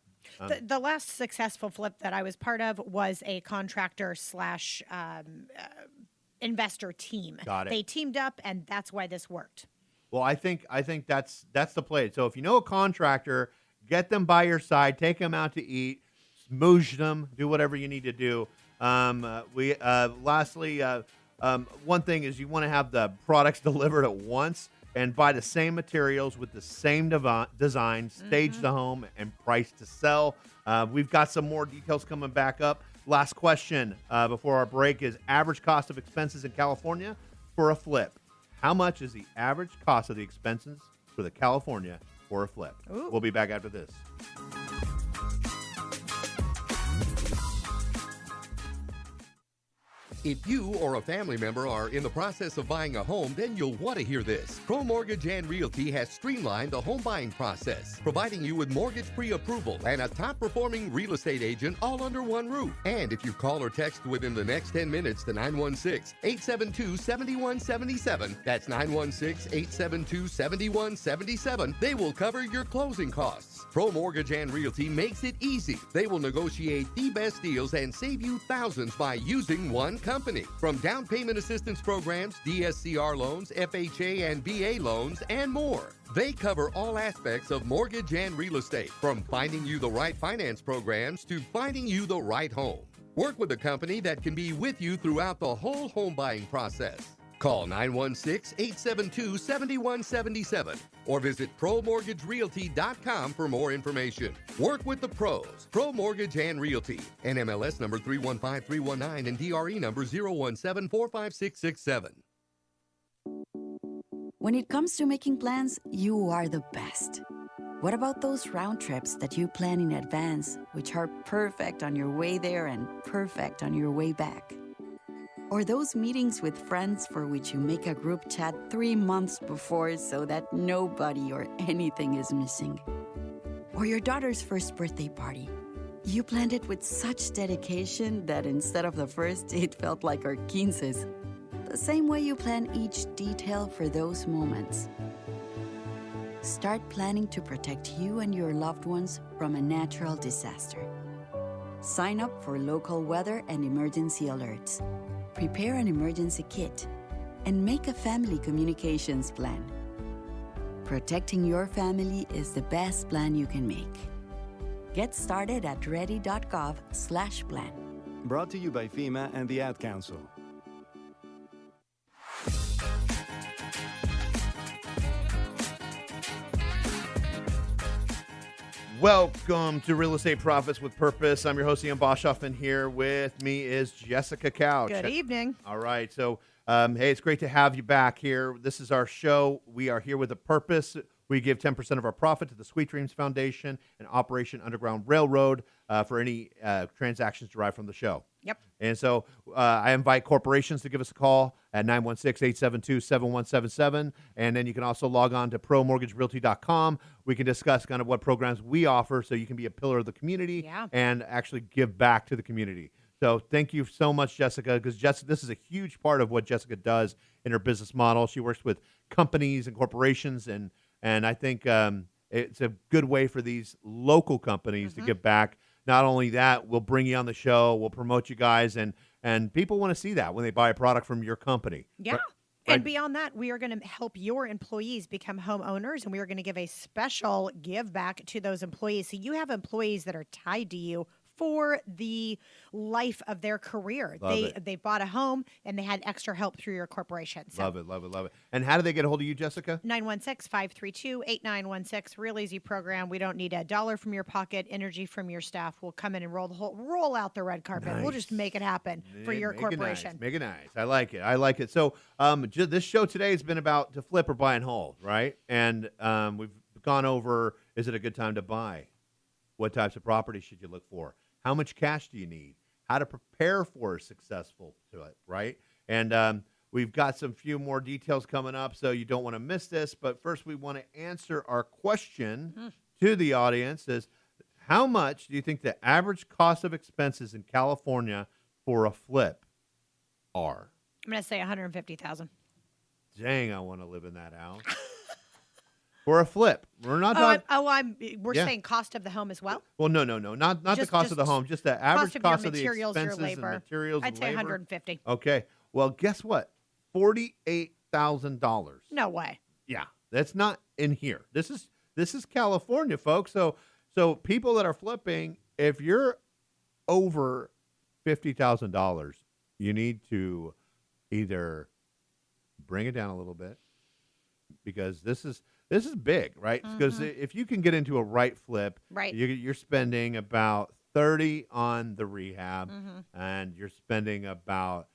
The last successful flip that I was part of was a contractor slash investor team. Got it. They teamed up, and that's why this worked. Well, I think that's the play. So if you know a contractor, Get them by your side. Take them out to eat. Smoosh them. Do whatever you need to do. Lastly, one thing is you want to have the products delivered at once and buy the same materials with the same design, stage the home, and price to sell. We've got some more details coming back up. Last question before our break is average cost of expenses in California for a flip. How much is the average cost of the expenses for the California for a flip? Ooh. We'll be back after this. If you or a family member are in the process of buying a home, then you'll want to hear this. Pro Mortgage and Realty has streamlined the home buying process, providing you with mortgage pre-approval and a top-performing real estate agent all under one roof. And if you call or text within the next 10 minutes to 916-872-7177, that's 916-872-7177, they will cover your closing costs. Pro Mortgage and Realty makes it easy. They will negotiate the best deals and save you thousands by using one company. From down payment assistance programs, DSCR loans, FHA and VA loans, and more. They cover all aspects of mortgage and real estate, from finding you the right finance programs to finding you the right home. Work with a company that can be with you throughout the whole home buying process. Call 916-872-7177 or visit ProMortgageRealty.com for more information. Work with the pros. Pro Mortgage and Realty. NMLS number 315319 and DRE number 017456667. When it comes to making plans, you are the best. What about those round trips that you plan in advance, which are perfect on your way there and perfect on your way back? Or those meetings with friends for which you make a group chat 3 months before so that nobody or anything is missing? Or your daughter's first birthday party. You planned it with such dedication that instead of the first, it felt like our 15s. The same way you plan each detail for those moments. Start planning to protect you and your loved ones from a natural disaster. Sign up for local weather and emergency alerts. Prepare an emergency kit, and make a family communications plan. Protecting your family is the best plan you can make. Get started at ready.gov/plan. Brought to you by FEMA and the Ad Council. Welcome to Real Estate Profits with Purpose. I'm your host, Ian Boshoff, and here with me is Jessica Couch. Good evening. All right. So, hey, it's great to have you back here. This is our show. We are here with a purpose. We give 10% of our profit to the Sweet Dreams Foundation and Operation Underground Railroad for any transactions derived from the show. Yep. And so I invite corporations to give us a call at 916-872-7177. And then you can also log on to promortgagerealty.com. We can discuss kind of what programs we offer so you can be a pillar of the community and actually give back to the community. So thank you so much, Jessica, because this is a huge part of what Jessica does in her business model. She works with companies and corporations, and I think it's a good way for these local companies to give back. Not only that, we'll bring you on the show, we'll promote you guys, and people want to see that when they buy a product from your company. Yeah. Right? And beyond that, we are going to help your employees become homeowners, and we are going to give a special give back to those employees. So you have employees that are tied to you for the life of their career. They bought a home and they had extra help through your corporation. So Love it. And how do they get a hold of you, Jessica? 916-532-8916. Real easy program. We don't need $1 from your pocket, energy from your staff. We'll come in and roll out the red carpet. Nice. We'll just make it happen for your corporation. Make it nice. I like it. So this show today has been about to flip or buy and hold, right? And we've gone over, is it a good time to buy? What types of property should you look for? How much cash do you need? How to prepare for a successful to it, right? And we've got some few more details coming up, so you don't want to miss this. But first, we want to answer our question to the audience: is how much do you think the average cost of expenses in California for a flip are? I'm going to say $150,000. Dang, I want to live in that house. For a flip. We're not talking. We're saying cost of the home as well? Well, no. Not the cost of the home, just the average cost of the materials, expenses your labor. and materials. I'd say $150,000. Okay. Well, guess what? $48,000. No way. Yeah, that's not in here. This is California, folks. So So people that are flipping, if you're over $50,000, you need to either bring it down a little bit because this is big, right? Because if you can get into a right flip, Right. you're spending about 30 on the rehab, and you're spending about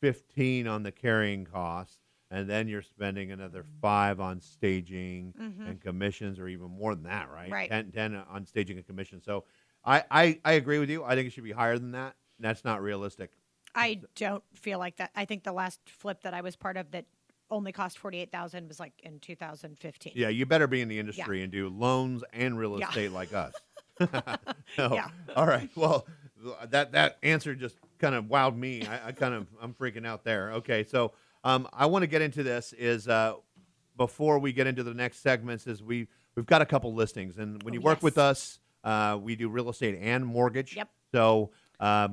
15 on the carrying costs, and then you're spending another 5 on staging and commissions, or even more than that, right? Right. 10 on staging and commission. So I agree with you. I think it should be higher than that. That's not realistic. I don't feel like that. I think the last flip that I was part of that only cost $48,000 was like in 2015. Yeah, you better be in the industry and do loans and real Yeah. estate like us. So, Yeah. All right. Well, that answer just kind of wowed me. I'm freaking out there. Okay, so I want to get into this is before we get into the next segments is we've got a couple listings, and when you work with us, we do real estate and mortgage. Yep. So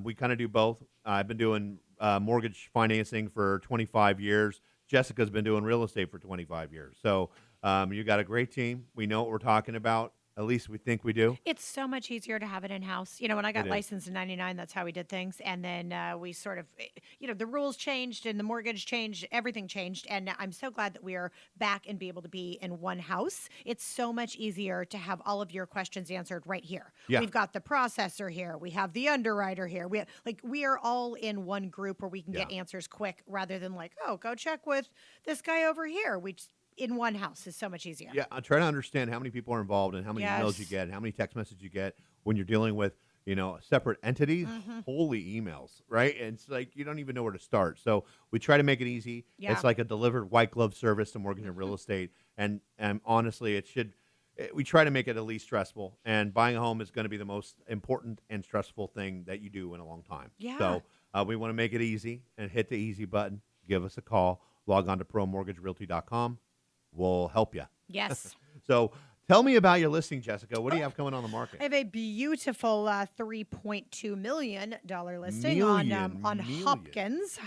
we kind of do both. I've been doing mortgage financing for 25 years. Jessica's been doing real estate for 25 years. So you got a great team. We know what we're talking about. At least we think we do. It's so much easier to have it in-house. You know, when I got It is. licensed in 99, that's how we did things. And then we sort of, you know, the rules changed and the mortgage changed, everything changed. And I'm so glad that we are back and be able to be in one house. It's so much easier to have all of your questions answered right here. Yeah. We've got the processor here. We have the underwriter here. We are all in one group where we can get answers quick rather than like, oh, go check with this guy over here. We just, in one house is so much easier. Yeah, I'm trying to understand how many people are involved and how many emails you get, and how many text messages you get when you're dealing with, you know, separate entities. Holy emails, right? And it's like you don't even know where to start. So we try to make it easy. Yeah. It's like a delivered white glove service to mortgage and real estate. And honestly, we try to make it at least stressful. And buying a home is going to be the most important and stressful thing that you do in a long time. Yeah. So we want to make it easy and hit the easy button. Give us a call. Log on to promortgagerealty.com. We'll help you. Yes. So tell me about your listing, Jessica. What do you have coming on the market? I have a beautiful $3.2 million listing on Hopkins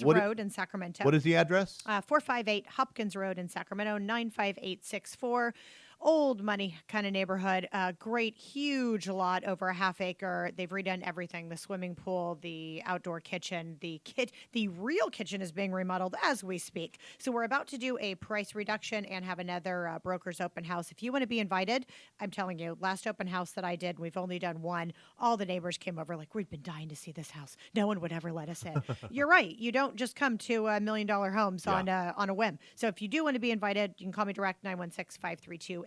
Road in Sacramento. What is the address? 458 Hopkins Road in Sacramento, 95864. Old money kind of neighborhood. Great, huge lot, over a half acre. They've redone everything: the swimming pool, the outdoor kitchen, the real kitchen is being remodeled as we speak. So we're about to do a price reduction and have another broker's open house. If you want to be invited, I'm telling you, last open house that I did, we've only done one. All the neighbors came over like, we've been dying to see this house. No one would ever let us in. You're right. You don't just come to $1 million homes on a whim. So if you do want to be invited, you can call me direct, 916-532-8916.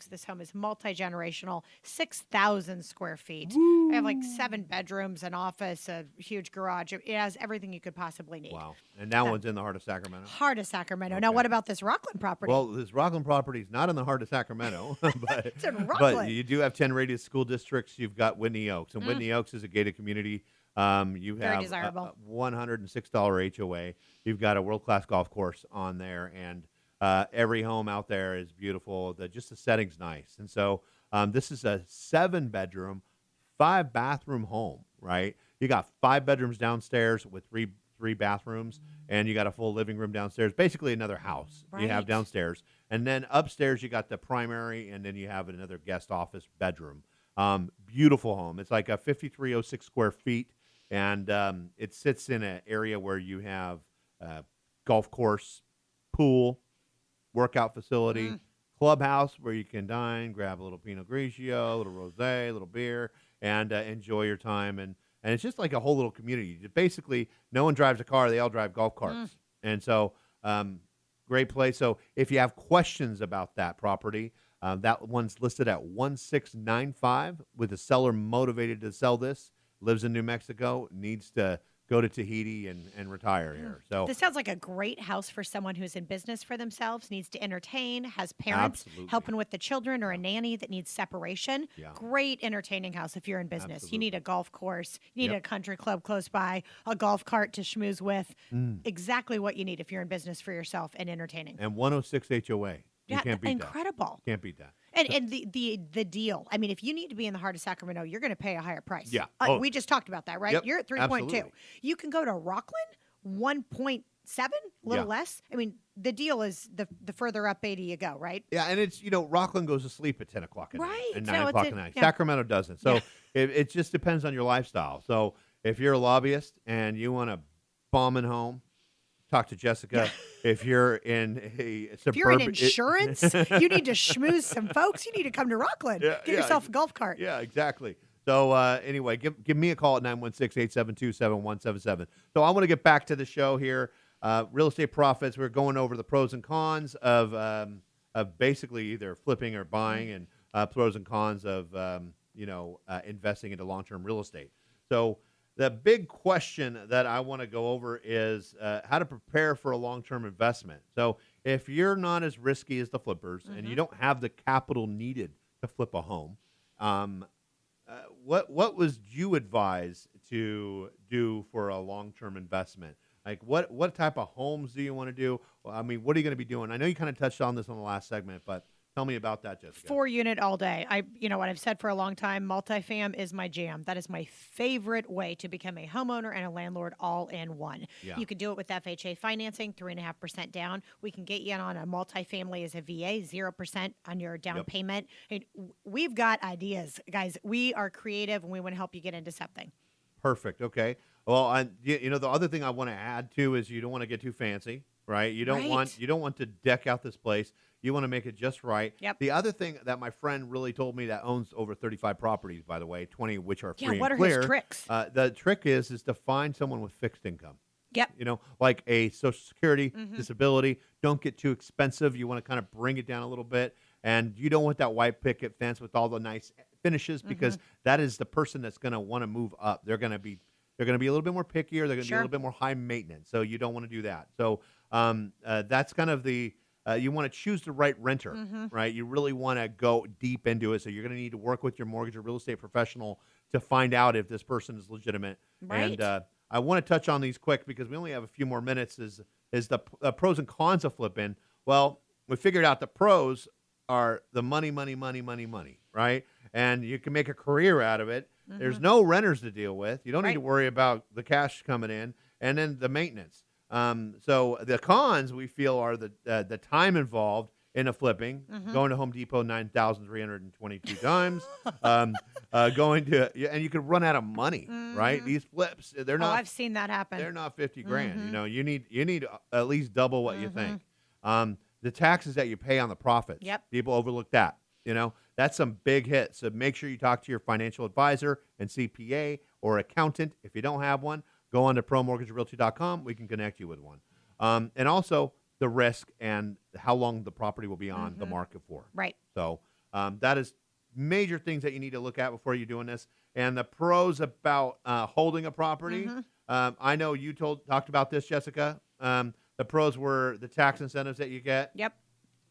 This home is multi-generational, 6,000 square feet. I have like 7 bedrooms, an office, a huge garage. It has everything you could possibly need. Wow. And that one's in the heart of Sacramento? Heart of Sacramento. Okay. Now, what about this Rockland property? Well, this Rockland property is not in the heart of Sacramento. But, it's in but Rockland. you do have 10 rated school districts. You've got Whitney Oaks. And Whitney Oaks is a gated community. You Very have desirable. a $106 HOA. You've got a world-class golf course on there. And every home out there is beautiful. Just the setting's nice. And so this is a 7-bedroom, 5-bathroom home, right? You got 5 bedrooms downstairs with three bathrooms, and you got a full living room downstairs. Basically another house you have downstairs. And then upstairs you got the primary, and then you have another guest office bedroom. Beautiful home. It's like a 5,306 square feet, and it sits in an area where you have golf course, pool, workout facility, clubhouse where you can dine, grab a little Pinot Grigio, a little rosé, a little beer, and enjoy your time. And it's just like a whole little community. Basically, no one drives a car; they all drive golf carts. And so, great place. So, if you have questions about that property, that one's listed at 1,695 with the seller motivated to sell this. Lives in New Mexico, needs to go to Tahiti and retire here. So this sounds like a great house for someone who's in business for themselves, needs to entertain, has parents helping with the children, or a nanny that needs separation. Yeah. Great entertaining house if you're in business. Absolutely. You need a golf course, you need a country club close by, a golf cart to schmooze with. Exactly what you need if you're in business for yourself and entertaining. And 106 HOA. You can't beat incredible. that. Can't beat that. And the deal. I mean, if you need to be in the heart of Sacramento, you're going to pay a higher price. Yeah. We just talked about that, right? Yep, You're at 3.2. absolutely. You can go to Rockland, 7, a little less. I mean, the deal is the further up 80 you go, right? Yeah, and it's, Rockland goes to sleep at 10 o'clock at night Right. and So 9 it's o'clock a- at night. yeah. Sacramento doesn't. So it just depends on your lifestyle. So if you're a lobbyist and you want to bomb in home, talk to Jessica. If you're in a suburban, If you're in insurance, you need to schmooze some folks. You need to come to Rockland. Get yourself a golf cart. Yeah, exactly. So anyway, give me a call at 916-872-7177. So I want to get back to the show here. Real estate profits. We're going over the pros and cons of basically either flipping or buying, and pros and cons of investing into long-term real estate. So the big question that I want to go over is how to prepare for a long-term investment. So if you're not as risky as the flippers and you don't have the capital needed to flip a home, what would you advise to do for a long-term investment? Like what type of homes do you want to do? Well, I mean, what are you going to be doing? I know you kind of touched on this on the last segment, but tell me about that, Jessica. 4-unit all day. What I've said for a long time, multifam is my jam. That is my favorite way to become a homeowner and a landlord all in one. Yeah. You can do it with FHA financing, 3.5% down. We can get you in on a multifamily as a VA, 0% on your down payment. And we've got ideas, guys. We are creative and we want to help you get into something. Perfect. Okay. Well, the other thing I want to add too is you don't want to get too fancy, right? You don't want to deck out this place. You want to make it just right. Yep. The other thing that my friend really told me, that owns over 35 properties, by the way, 20 of which are free what and are clear. his tricks? The trick is to find someone with fixed income. Yep. Like a Social Security, disability. Don't get too expensive. You want to kind of bring it down a little bit. And you don't want that white picket fence with all the nice finishes, because that is the person that's going to want to move up. They're going to be a little bit more picky, or they're going to be a little bit more high maintenance. So you don't want to do that. So that's kind of the you want to choose the right renter, right? You really want to go deep into it. So you're going to need to work with your mortgage or real estate professional to find out if this person is legitimate. Right. And I want to touch on these quick because we only have a few more minutes. Is the pros and cons of flipping? Well, we figured out the pros are the money, right? And you can make a career out of it. There's no renters to deal with. You don't need to worry about the cash coming in, and then the maintenance. So the cons we feel are the time involved in a flipping, going to Home Depot 9,322 times, going to, and you could run out of money, right? These flips, they're not. I've seen that happen. They're not 50 grand. You need at least double what you think. The taxes that you pay on the profits. Yep. People overlook that. That's some big hits. So make sure you talk to your financial advisor and CPA or accountant. If you don't have one, go on to promortgagerealty.com. We can connect you with one. And also the risk and how long the property will be on the market for. Right. So that is major things that you need to look at before you're doing this. And the pros about holding a property. I know you talked about this, Jessica. The pros were the tax incentives that you get. Yep.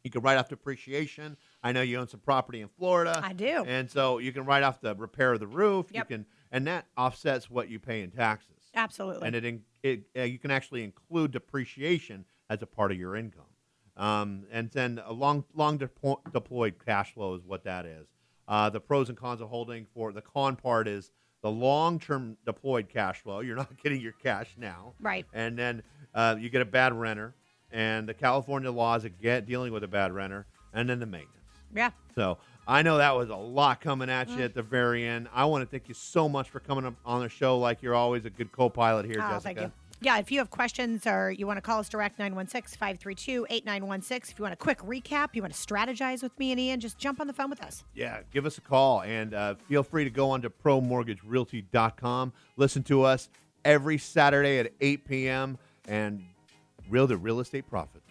You can write off depreciation. I know you own some property in Florida. I do. And so you can write off the repair of the roof. Yep. And that offsets what you pay in taxes. Absolutely. And you can actually include depreciation as a part of your income. And then a long deployed cash flow is what that is. The pros and cons of holding. For the con part is the long-term deployed cash flow. You're not getting your cash now. Right. And then you get a bad renter. And the California laws dealing with a bad renter. And then the maintenance. Yeah. So I know that was a lot coming at you at the very end. I want to thank you so much for coming up on the show. Like you're always a good co-pilot here, Jessica. Thank you. Yeah, if you have questions or you want to call us direct, 916-532-8916. If you want a quick recap, you want to strategize with me and Ian, just jump on the phone with us. Yeah, give us a call. And feel free to go on to promortgagerealty.com. Listen to us every Saturday at 8 p.m. and the real estate profits.